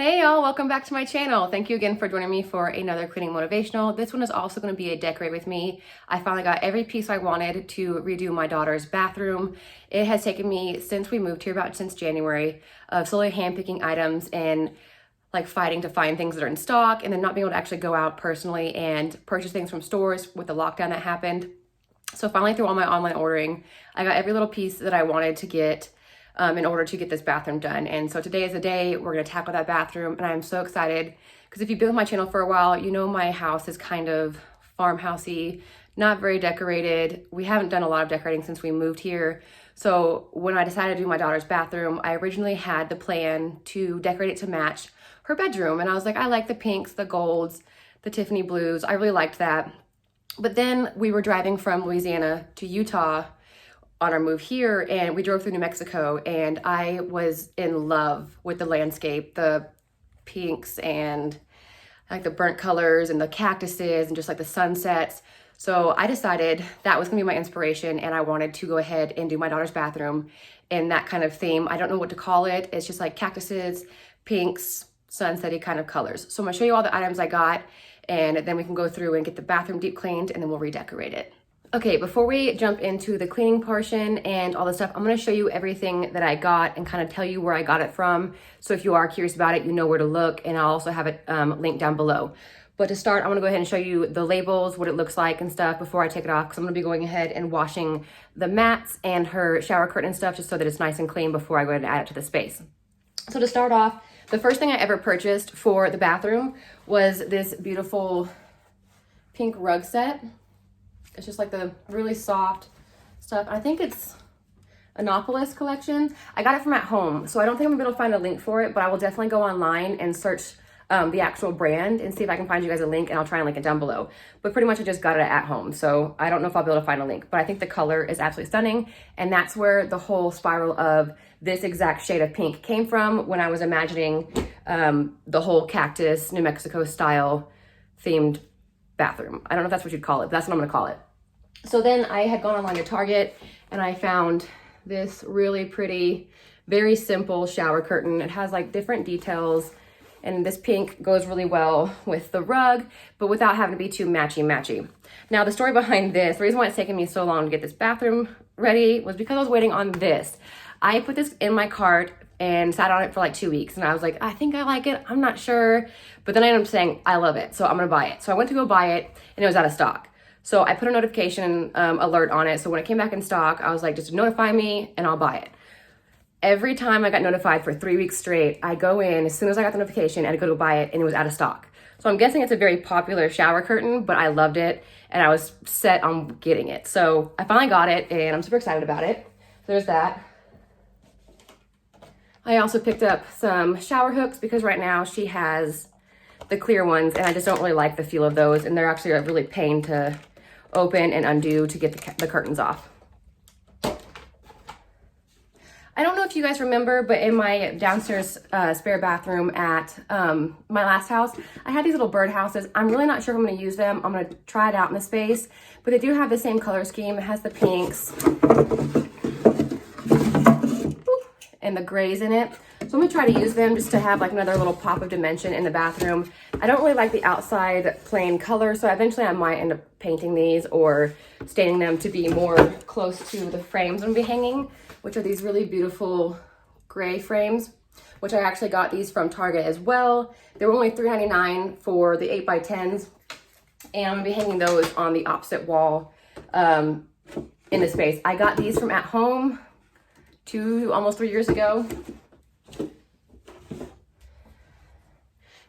Hey y'all, welcome back to my channel. Thank you again for joining me for another cleaning motivational. This one is also going to be a decorate with me. I finally got every piece I wanted to redo my daughter's bathroom. It has taken me since we moved here, about since January, of slowly handpicking items and like fighting to find things that are in stock and then not being able to actually go out personally and purchase things from stores with the lockdown that happened. So finally, through all my online ordering, I got every little piece that I wanted to get in order to get this bathroom done. And so today is the day we're gonna tackle that bathroom, and I'm so excited because if you've been with my channel for a while, you know my house is kind of farmhousey, not very decorated. We haven't done a lot of decorating since we moved here. So when I decided to do my daughter's bathroom, I originally had the plan to decorate it to match her bedroom. And I was like, I like the pinks, the golds, the Tiffany blues. I really liked that. But then we were driving from Louisiana to Utah on our move here, and we drove through New Mexico, and I was in love with the landscape, the pinks and like the burnt colors and the cactuses and just like the sunsets. So I decided that was gonna be my inspiration, and I wanted to go ahead and do my daughter's bathroom in that kind of theme. I don't know what to call it. It's just like cactuses, pinks, sunsetty kind of colors. So I'm gonna show you all the items I got, and then we can go through and get the bathroom deep cleaned, and then we'll redecorate it. Okay, before we jump into the cleaning portion and all the stuff, I'm gonna show you everything that I got and kind of tell you where I got it from. So if you are curious about it, you know where to look, and I'll also have it linked down below. But to start, I'm gonna go ahead and show you the labels, what it looks like and stuff before I take it off, because I'm gonna be going ahead and washing the mats and her shower curtain and stuff just so that it's nice and clean before I go ahead and add it to the space. So to start off, the first thing I ever purchased for the bathroom was this beautiful pink rug set. It's just like the really soft stuff. I think it's Annapolis collection. I got it from at home, so I don't think I'm gonna be able to find a link for it, but I will definitely go online and search the actual brand and see if I can find you guys a link, and I'll try and link it down below. But pretty much I just got it at home, so I don't know if I'll be able to find a link, but I think the color is absolutely stunning, and that's where the whole spiral of this exact shade of pink came from when I was imagining the whole cactus, New Mexico style themed bathroom. I don't know if that's what you'd call it, but that's what I'm gonna call it. So then I had gone online to Target, and I found this really pretty, very simple shower curtain. It has like different details, and this pink goes really well with the rug, but without having to be too matchy-matchy. Now the story behind this, the reason why it's taken me so long to get this bathroom ready was because I was waiting on this. I put this in my cart and sat on it for like 2 weeks, and I was like, I think I like it, I'm not sure. But then I ended up saying, I love it, so I'm gonna buy it. So I went to go buy it, and it was out of stock. So I put a notification alert on it, so when it came back in stock, I was like, just notify me and I'll buy it. Every time I got notified for 3 weeks straight, I go in, as soon as I got the notification, I'd go to buy it, and it was out of stock. So I'm guessing it's a very popular shower curtain, but I loved it, and I was set on getting it. So I finally got it, and I'm super excited about it. So there's that. I also picked up some shower hooks because right now she has the clear ones, and I just don't really like the feel of those, and they're actually a really pain to open and undo to get the curtains off. I don't know if you guys remember, but in my downstairs spare bathroom at my last house, I had these little bird houses. I'm really not sure if I'm gonna use them. I'm gonna try it out in the space, but they do have the same color scheme. It has the pinks and the grays in it. So I'm gonna try to use them just to have like another little pop of dimension in the bathroom. I don't really like the outside plain color, so eventually I might end up painting these or staining them to be more close to the frames I'm gonna be hanging, which are these really beautiful gray frames, which I actually got these from Target as well. They were only $3.99 for the 8x10s, and I'm gonna be hanging those on the opposite wall in the space. I got these from at home almost 3 years ago.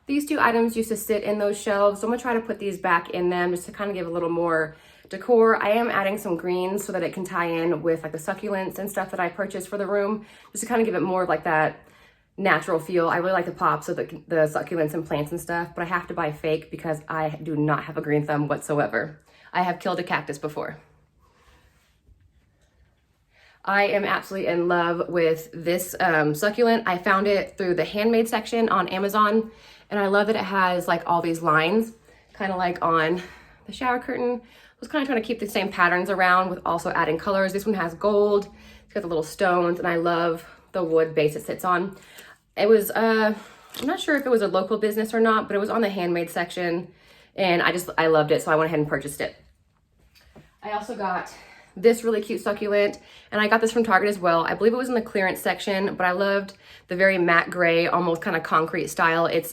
These two items used to sit in those shelves, so I'm gonna try to put these back in them just to kind of give a little more decor. I am adding some greens so that it can tie in with like the succulents and stuff that I purchased for the room, just to kind of give it more of like that natural feel. I really like the pops of the succulents and plants and stuff, but I have to buy fake because I do not have a green thumb whatsoever. I have killed a cactus before. I am absolutely in love with this succulent. I found it through the handmade section on Amazon, and I love that it has like all these lines, kind of like on the shower curtain. I was kind of trying to keep the same patterns around with also adding colors. This one has gold, it's got the little stones, and I love the wood base it sits on. It was I'm not sure if it was a local business or not, but it was on the handmade section, and I loved it, so I went ahead and purchased it. I also got this really cute succulent, and I got this from Target as well. I believe it was in the clearance section, but I loved the very matte gray, almost kind of concrete style. I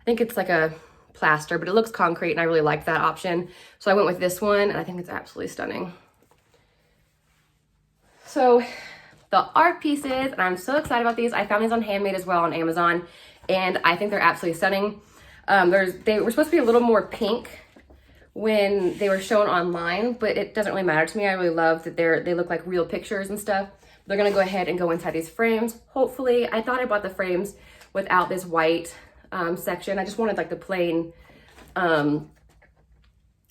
think it's like a plaster, but it looks concrete, and I really liked that option. So I went with this one, and I think it's absolutely stunning. So the art pieces, and I'm so excited about these. I found these on Handmade as well on Amazon, and I think they're absolutely stunning. They were supposed to be a little more pink when they were shown online, but it doesn't really matter to me. I really love that they look like real pictures and stuff. They're gonna go ahead and go inside these frames. Hopefully, I thought I bought the frames without this white section. I just wanted like the plain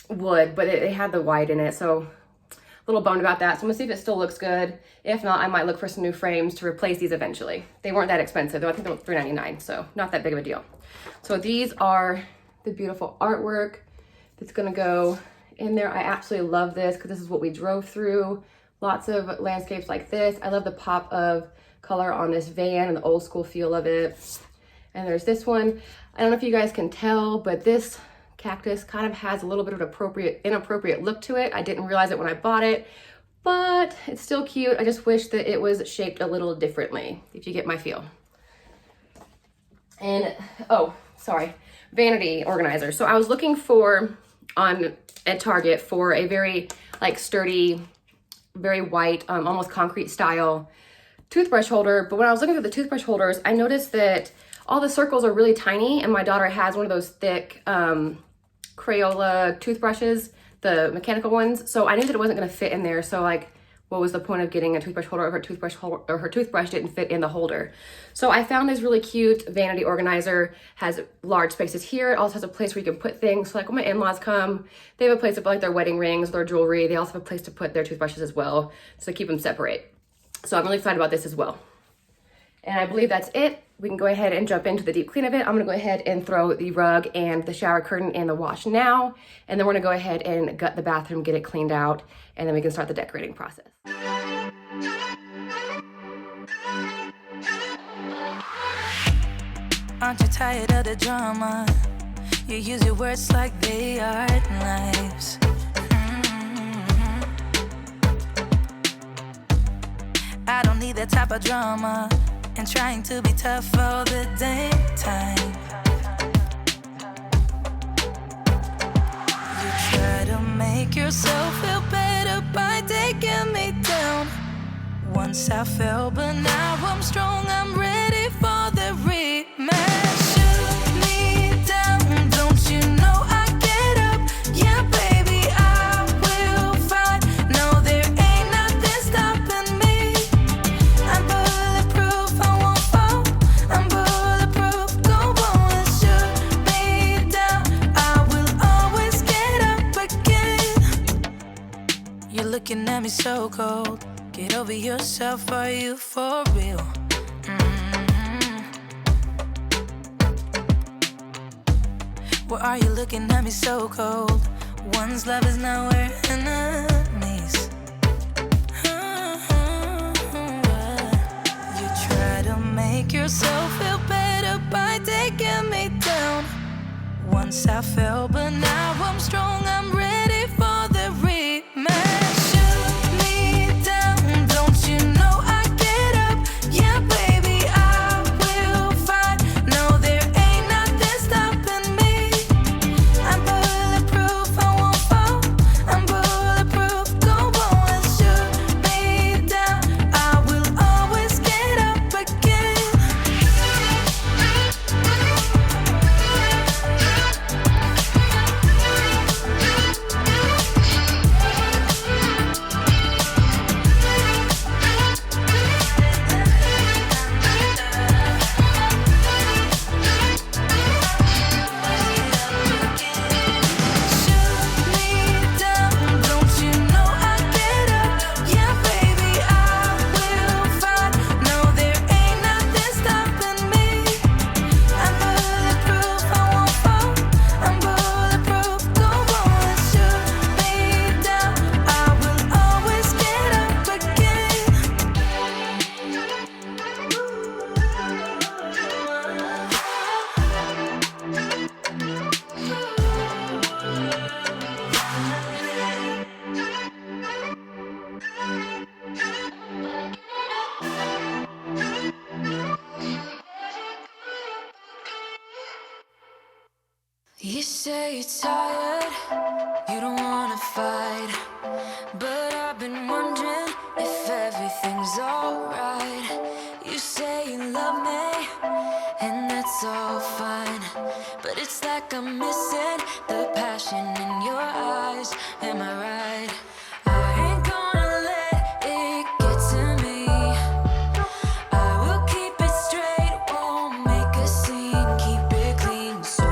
wood, but they had the white in it, so a little bummed about that. So I'm gonna see if it still looks good. If not, I might look for some new frames to replace these eventually. They weren't that expensive though. I think they were $3.99, so not that big of a deal. So these are the beautiful artwork that's gonna go in there. I absolutely love this because this is what we drove through. Lots of landscapes like this. I love the pop of color on this van and the old school feel of it. And there's this one. I don't know if you guys can tell, but this cactus kind of has a little bit of an inappropriate look to it. I didn't realize it when I bought it, but it's still cute. I just wish that it was shaped a little differently, if you get my feel. And, oh, sorry, vanity organizer. So I was looking at Target for a very like sturdy, very white, almost concrete style toothbrush holder. But when I was looking at the toothbrush holders, I noticed that all the circles are really tiny, and my daughter has one of those thick Crayola toothbrushes, the mechanical ones. So I knew that it wasn't gonna fit in there. So like, what was the point of getting a toothbrush holder if her toothbrush didn't fit in the holder? So I found this really cute vanity organizer, has large spaces here. It also has a place where you can put things. So like when my in-laws come, they have a place to put like their wedding rings, their jewelry. They also have a place to put their toothbrushes as well, so keep them separate. So I'm really excited about this as well. And I believe that's it. We can go ahead and jump into the deep clean of it. I'm gonna go ahead and throw the rug and the shower curtain in the wash now, and then we're gonna go ahead and gut the bathroom, get it cleaned out, and then we can start the decorating process. Aren't you tired of the drama? You use your words like they are knives. I don't need that type of drama, and trying to be tough all the damn time. You try to make yourself feel better by taking me down. Once I fell, but now I'm strong, I'm ready for the rematch. Shoot me down, don't you know I get up? Yeah, baby, I will fight. No, there ain't nothing stopping me. I'm bulletproof, I won't fall. I'm bulletproof, go on and shoot me down. I will always get up again. You're looking at me so cold. Get over yourself, are you for real? Why are you looking at me so cold? One's love is now we're enemies. You try to make yourself feel better by taking me down. Once I fell, but now I'm strong, I'm ready for the rematch. Shoot me down, don't you know I get up? Yeah, baby, I will fight. No, there ain't nothing stopping me. I'm bulletproof, I won't fall. I'm bulletproof, go on and shoot me down. I will always get up again. You say you're tired, you don't wanna fight, but I've been wondering if everything's alright. You say you love me, and that's all fine, but it's like I'm missing the passion in your eyes. Am I right? I ain't gonna let it get to me. I will keep it straight, won't make a scene, keep it clean. So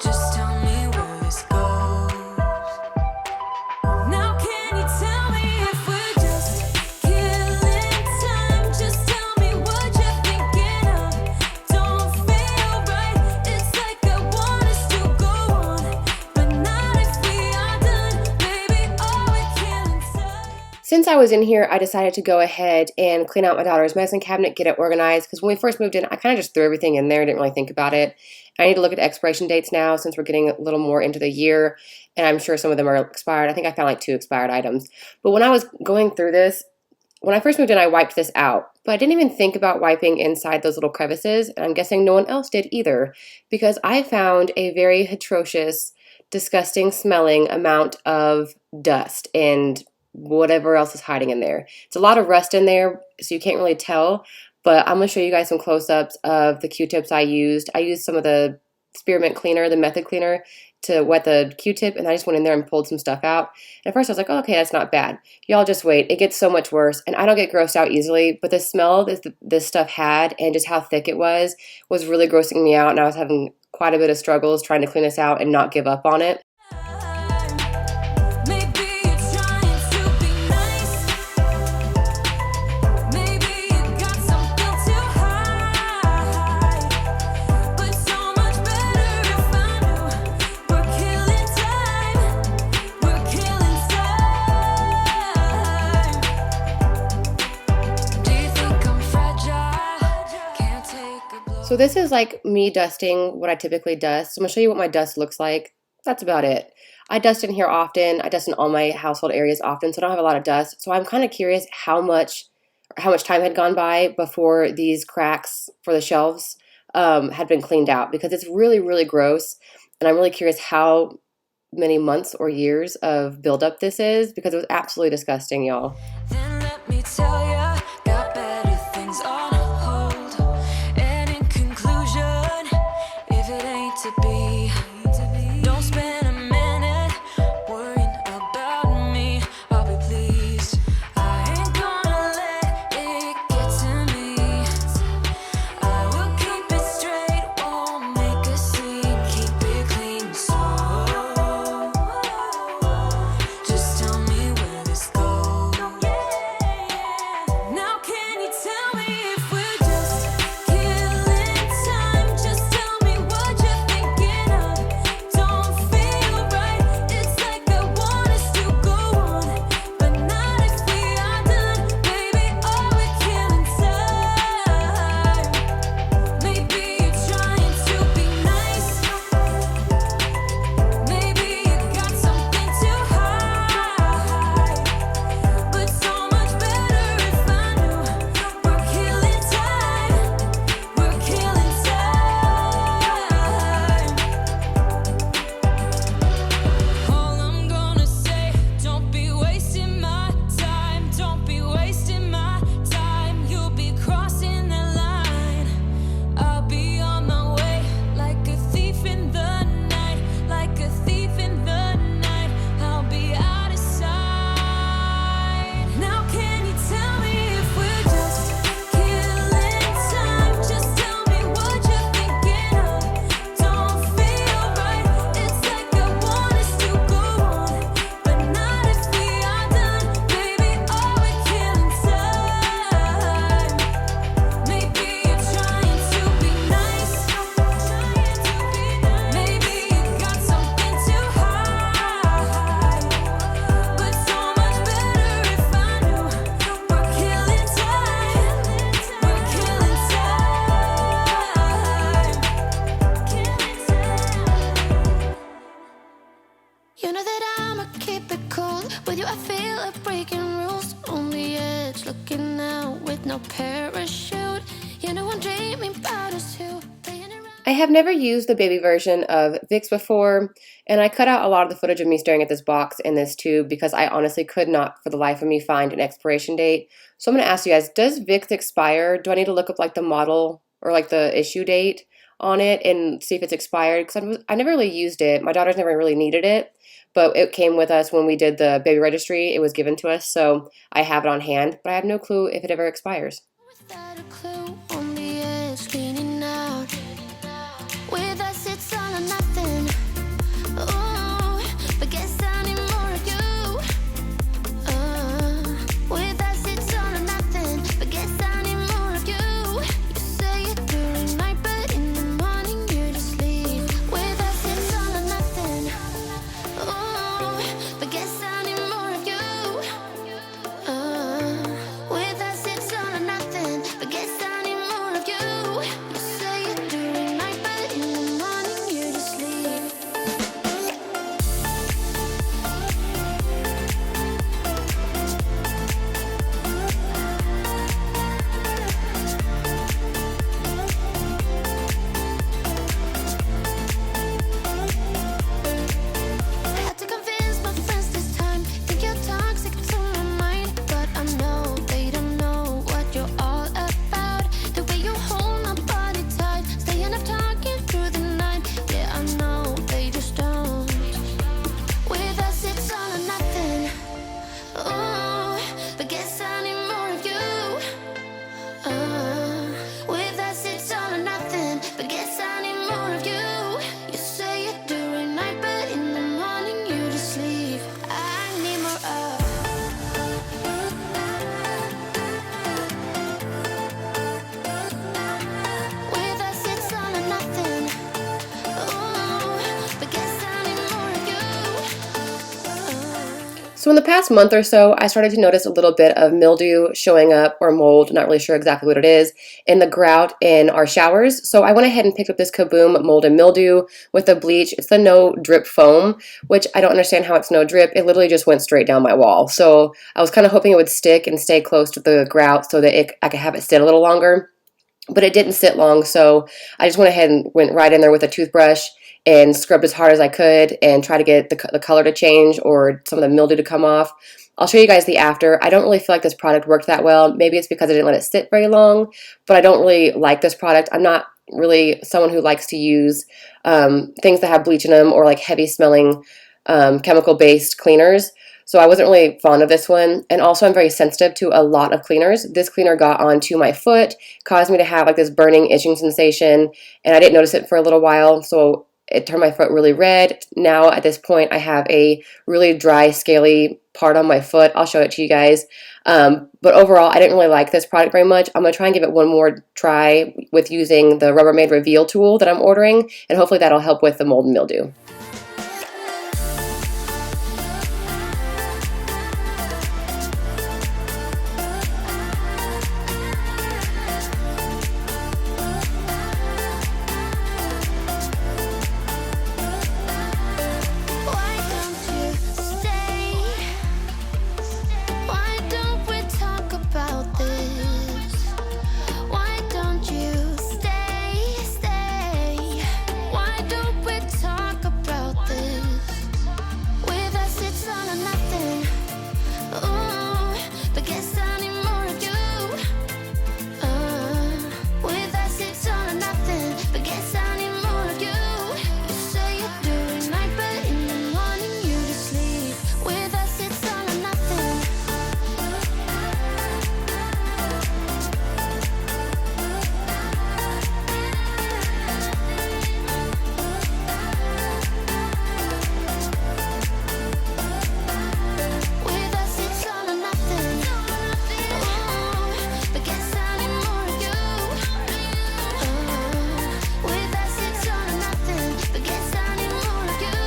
just tell me where this goes. Now can you tell me if we're just killing time? Just tell me what you're thinking of. Don't feel right, it's like I want us to go on, but not if we are done. Baby, all we're killing time. Since I was in here, I decided to go ahead and clean out my daughter's medicine cabinet, get it organized, because when we first moved in, I kind of just threw everything in there, didn't really think about it. I need to look at expiration dates now since we're getting a little more into the year, and I'm sure some of them are expired. I think I found like 2 expired items. But when I was going through this, when I first moved in, I wiped this out, but I didn't even think about wiping inside those little crevices, and I'm guessing no one else did either, because I found a very atrocious, disgusting smelling amount of dust and whatever else is hiding in there. It's a lot of rust in there, so you can't really tell, but I'm going to show you guys some close-ups of the Q-tips I used. I used some of the spearmint cleaner, the method cleaner, to wet the Q-tip, and I just went in there and pulled some stuff out. And at first I was like, oh, okay, that's not bad. Y'all just wait. It gets so much worse, and I don't get grossed out easily, but the smell this stuff had and just how thick it was really grossing me out, and I was having quite a bit of struggles trying to clean this out and not give up on it. Maybe you're trying to be nice. Maybe you got something to hide, but so much better if I knew. We're killing time. We're killing time. Do you think I'm fragile? Can't take a blow. So this is like me dusting what I typically dust. So I'm going to show you what my dust looks like. That's about it. I dust in here often. I dust in all my household areas often, so I don't have a lot of dust. So I'm kind of curious how much time had gone by before these cracks for the shelves had been cleaned out, because it's really, really gross. And I'm really curious how many months or years of buildup this is, because it was absolutely disgusting, y'all. Then let me tell ya, got better things on hold. And in conclusion, if it ain't to be, don't spend a minute worrying about me. I'll be pleased. I ain't gonna let it get to me. I will keep it straight, won't make a scene, keep it clean. So just tell me where this goes. feel like breaking rules on the edge, looking out with no parachute. You know I'm dreaming about us too. I have never used the baby version of Vicks before, and I cut out a lot of the footage of me staring at this box and this tube because I honestly could not for the life of me find an expiration date. So I'm going to ask you guys, does Vicks expire? Do I need to look up like the model or like the issue date on it and see if it's expired? Because I never really used it. My daughters never really needed it, but it came with us when we did the baby registry. It was given to us, so I have it on hand, but I have no clue if it ever expires. Without a clue, on the edge, leaning out. With us, it's all or nothing. Ooh, but guess I need more of you. With us, it's all or nothing. But guess I need more of you. You say it during night, but in the morning you just leave. With us, it's all or nothing. Ooh, but guess I need more of you. With us, it's all or nothing. But guess I need more of you. You say it during night, but in the morning you just leave. Had to convince my friends this time. Think you're toxic to my mind, but I know they don't know what you're all about. The way you hold my body tight, staying up talking through the night. Yeah, I know they just don't. With us, it's all or nothing. Ooh, but guess I need more of you. With us, it's all or nothing. But guess I need more of you. You say it during night, but in the morning you just leave. I need more of. With us, it's all or nothing. Ooh, but guess I need more of you. So in the past month or so, I started to notice a little bit of mildew showing up, or mold, not really sure exactly what it is, in the grout in our showers. So I went ahead and picked up this Kaboom mold and mildew with the bleach. It's the no drip foam, which I don't understand how it's no drip. It literally just went straight down my wall. So I was kind of hoping it would stick and stay close to the grout so that I could have it sit a little longer. But it didn't sit long, so I just went ahead and went right in there with a toothbrush and scrubbed as hard as I could and try to get the color to change or some of the mildew to come off. I'll show you guys the after. I don't really feel like this product worked that well. Maybe it's because I didn't let it sit very long, but I don't really like this product. I'm not really someone who likes to use things that have bleach in them or like heavy smelling chemical-based cleaners. So I wasn't really fond of this one. And also I'm very sensitive to a lot of cleaners. This cleaner got onto my foot, caused me to have like this burning, itching sensation, and I didn't notice it for a little while. So it turned my foot really red. Now at this point I have a really dry, scaly part on my foot. I'll show it to you guys. But overall, I didn't really like this product very much. I'm going to try and give it one more try with using the Rubbermaid Reveal tool that I'm ordering, and hopefully that'll help with the mold and mildew. Why don't you stay? Why don't we talk about this? Why don't you stay? Why don't we talk about this? With us, it's all or nothing. Ooh, but guess I need more of you. With us, it's all or nothing. But guess I need more of you. You say it during night, but in the morning you just leave. With us, it's all or nothing. With us, it's all or nothing. Ooh, but guess I need more of you. With us, it's all or nothing. But guess I need more of you.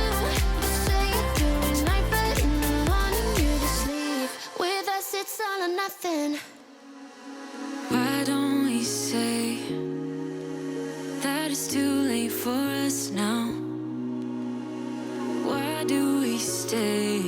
You say it during night, but in the morning you just leave. With us, it's all or nothing. Why don't we say that it's too late for us now? Why do we stay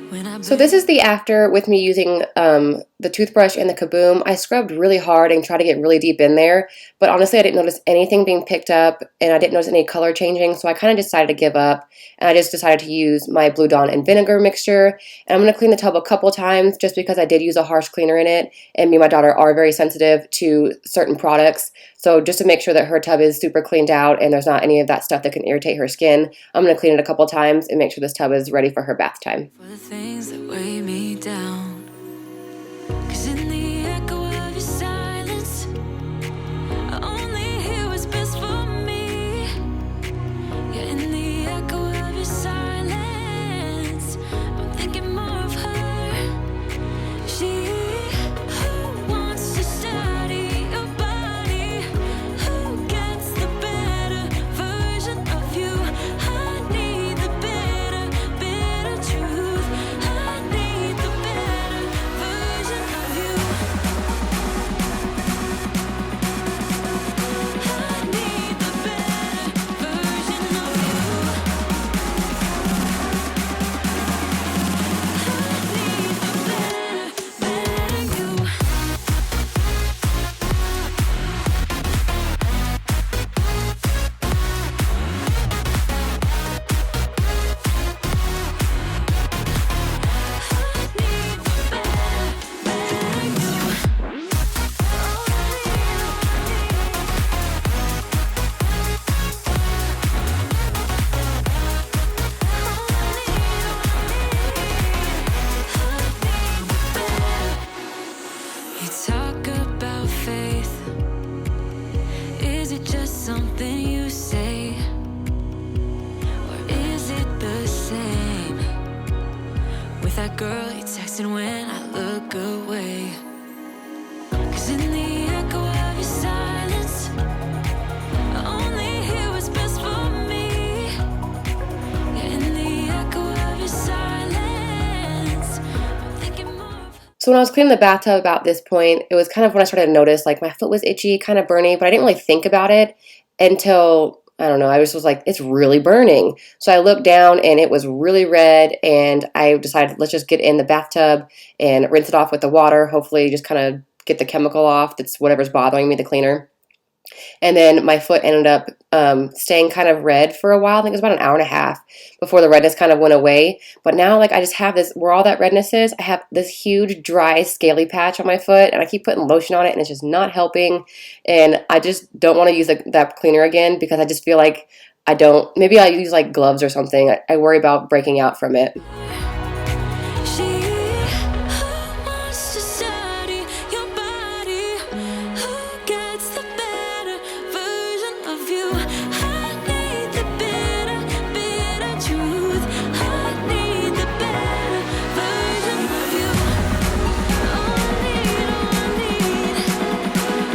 when So this is the after with me using the toothbrush and the Kaboom. I scrubbed really hard and tried to get really deep in there, but honestly I didn't notice anything being picked up and I didn't notice any color changing, so I kind of decided to give up and I just decided to use my Blue Dawn and vinegar mixture. And I'm going to clean the tub a couple times just because I did use a harsh cleaner in it, and me and my daughter are very sensitive to certain products. So just to make sure that her tub is super cleaned out and there's not any of that stuff that can irritate her skin, I'm going to clean it a couple times and make sure this tub is ready for her bath time. For the things that weigh me down, 'cause in the echo of your silence, I only hear what's best for me. Yeah, in the echo of your silence, I'm thinking more of her. She who wants to study your body, who gets the better version of you. I need the bitter truth. I need the better version of you. I need the better version of you. I need the better you. You talk about faith. Is it just something you say? Or is it the same with that girl you texting when I look away? 'Cause in the echo of your silence, I only hear what's best for me. Yeah, in the echo of your silence, I'm thinking more of. So when I was cleaning the bathtub about this point, it was kind of when I started to notice like my foot was itchy, kind of burning, but I didn't really think about it until, I don't know, I just was like, it's really burning. So I looked down and it was really red, and I decided let's just get in the bathtub and rinse it off with the water, hopefully just kind of get the chemical off that's whatever's bothering me, the cleaner. And then my foot ended up staying kind of red for a while. I think it was about an hour and a half before the redness kind of went away. But now, like, I just have this, where all that redness is, I have this huge dry scaly patch on my foot, and I keep putting lotion on it and it's just not helping. And I just don't want to use that cleaner again because I just feel like maybe I'll use like gloves or something. I worry about breaking out from it. She who wants to study your body, who gets the better version of you. I need the bitter truth. I need the better version of you.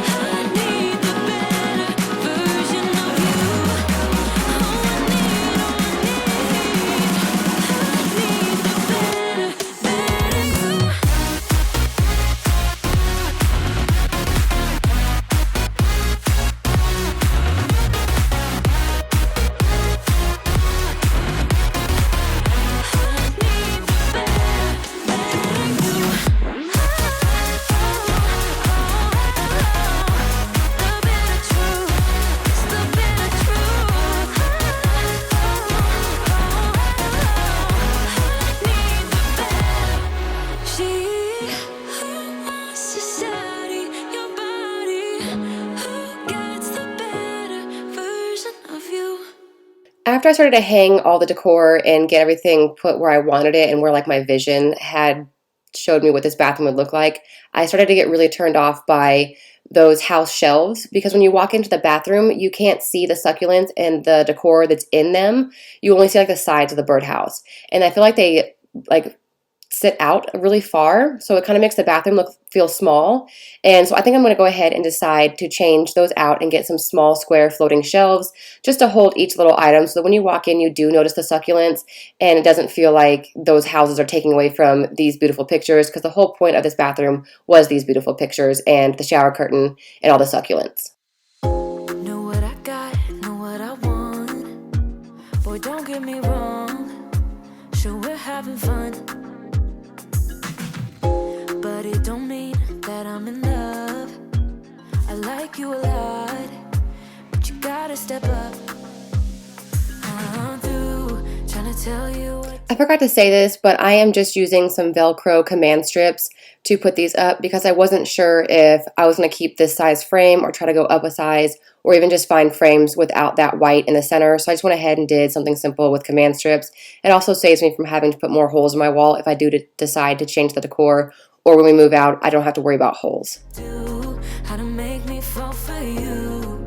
I need the better version of you. After I started to hang all the decor and get everything put where I wanted it and where like my vision had showed me what this bathroom would look like, I started to get really turned off by those house shelves, because when you walk into the bathroom, you can't see the succulents and the decor that's in them. You only see like the sides of the birdhouse. And I feel like they like sit out really far, so it kind of makes the bathroom feel small. And so I think I'm going to go ahead and decide to change those out and get some small square floating shelves just to hold each little item, so that when you walk in you do notice the succulents and it doesn't feel like those houses are taking away from these beautiful pictures, because the whole point of this bathroom was these beautiful pictures and the shower curtain and all the succulents. Know what I got, know what I want. Boy, don't get me wrong, sure we're having fun. forgot to say this, but I am just using some Velcro command strips to put these up because I wasn't sure if I was going to keep this size frame or try to go up a size or even just find frames without that white in the center. So I just went ahead and did something simple with command strips. It also saves me from having to put more holes in my wall if I do decide to change the decor, or when we move out, I don't have to worry about holes. How to make me fall for you.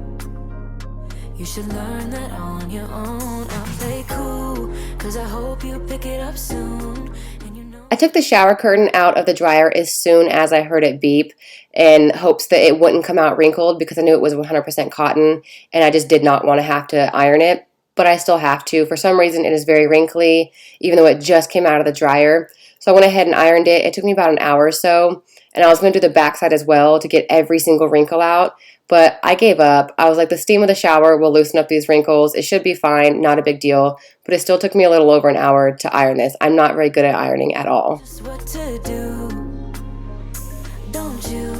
You should learn that on your own. I'll play cool, 'cause I hope you pick it up soon. And you know I took the shower curtain out of the dryer as soon as I heard it beep in hopes that it wouldn't come out wrinkled because I knew it was 100% cotton and I just did not want to have to iron it, but I still have to. For some reason, it is very wrinkly, even though it just came out of the dryer. So I went ahead and ironed it. It took me about an hour or so, and I was going to do the backside as well to get every single wrinkle out, but I gave up. I was like, the steam of the shower will loosen up these wrinkles. It should be fine, not a big deal, but it still took me a little over an hour to iron this. I'm not very good at ironing at all. just what to do. Don't you?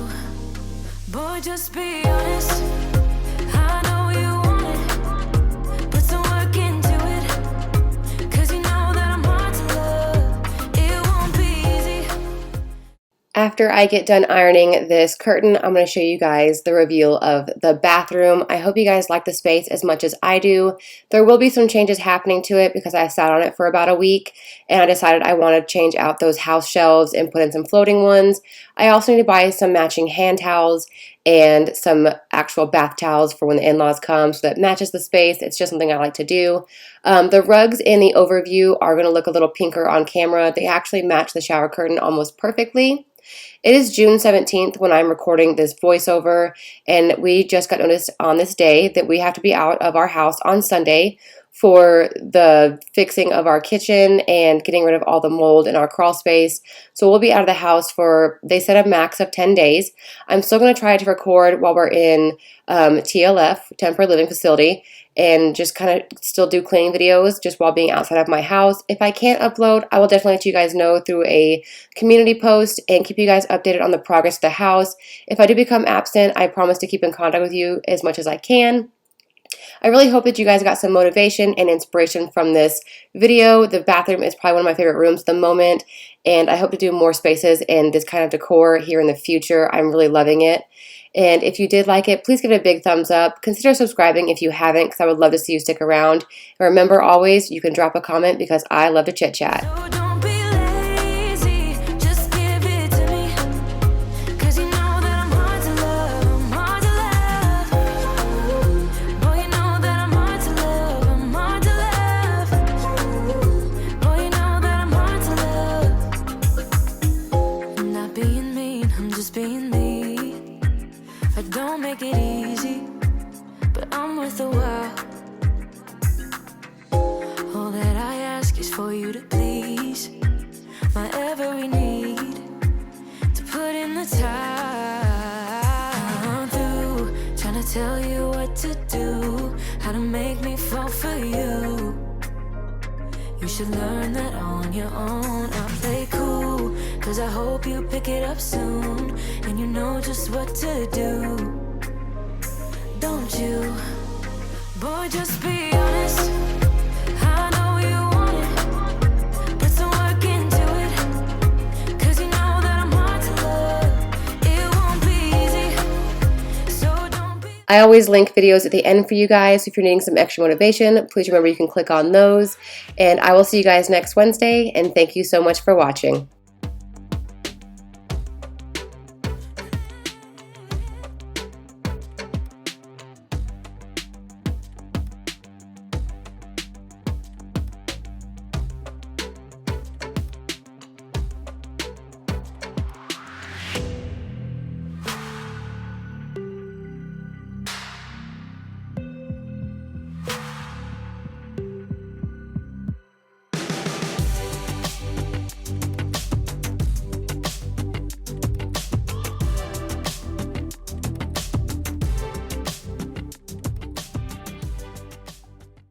Boy, just be honest. I know you want it. Put some work into it. 'Cause you know that I'm hard to love. It won't be easy. After I get done ironing this curtain, I'm going to show you guys the reveal of the bathroom. I hope you guys like the space as much as I do. There will be some changes happening to it because I sat on it for about a week and I decided I want to change out those house shelves and put in some floating ones. I also need to buy some matching hand towels and some actual bath towels for when the in-laws come so that matches the space. It's just something I like to do. The rugs in the overview are going to look a little pinker on camera. They actually match the shower curtain almost perfectly. It is June 17th when I'm recording this voiceover, and we just got notice on this day that we have to be out of our house on Sunday for the fixing of our kitchen and getting rid of all the mold in our crawl space. So we'll be out of the house for, they said, a max of 10 days. I'm still going to try to record while we're in TLF, Temporary Living Facility, and just kind of still do cleaning videos just while being outside of my house. If I can't upload, I will definitely let you guys know through a community post and keep you guys updated on the progress of the house. If I do become absent, I promise to keep in contact with you as much as I can. I really hope that you guys got some motivation and inspiration from this video. The bathroom is probably one of my favorite rooms at the moment, and I hope to do more spaces in this kind of decor here in the future. I'm really loving it. And if you did like it, please give it a big thumbs up. Consider subscribing if you haven't, because I would love to see you stick around. And remember, always, you can drop a comment because I love to chit chat. So don't be lazy, just give it to me. 'Cause you know that I'm hard to love, I'm hard to love. Boy, you know that I'm hard to love, I'm hard to love. Boy, you know that I'm hard to love. I'm not being mean, I'm just being me. I don't make it easy, but I'm worth a while. All that I ask is for you to please my every need, to put in the time. I'm through trying to tell you what to do, how to make me fall for you. You should learn that on your own. I'll play cool, 'cause I hope you pick it up soon, and you know just what to do. Don't you? Boy, just be honest. I know you want it. Put some work into it. 'Cause you know that I'm hard to love. It won't be easy. So don't be. I always link videos at the end for you guys. If you're needing some extra motivation, please remember you can click on those. And I will see you guys next Wednesday, and thank you so much for watching.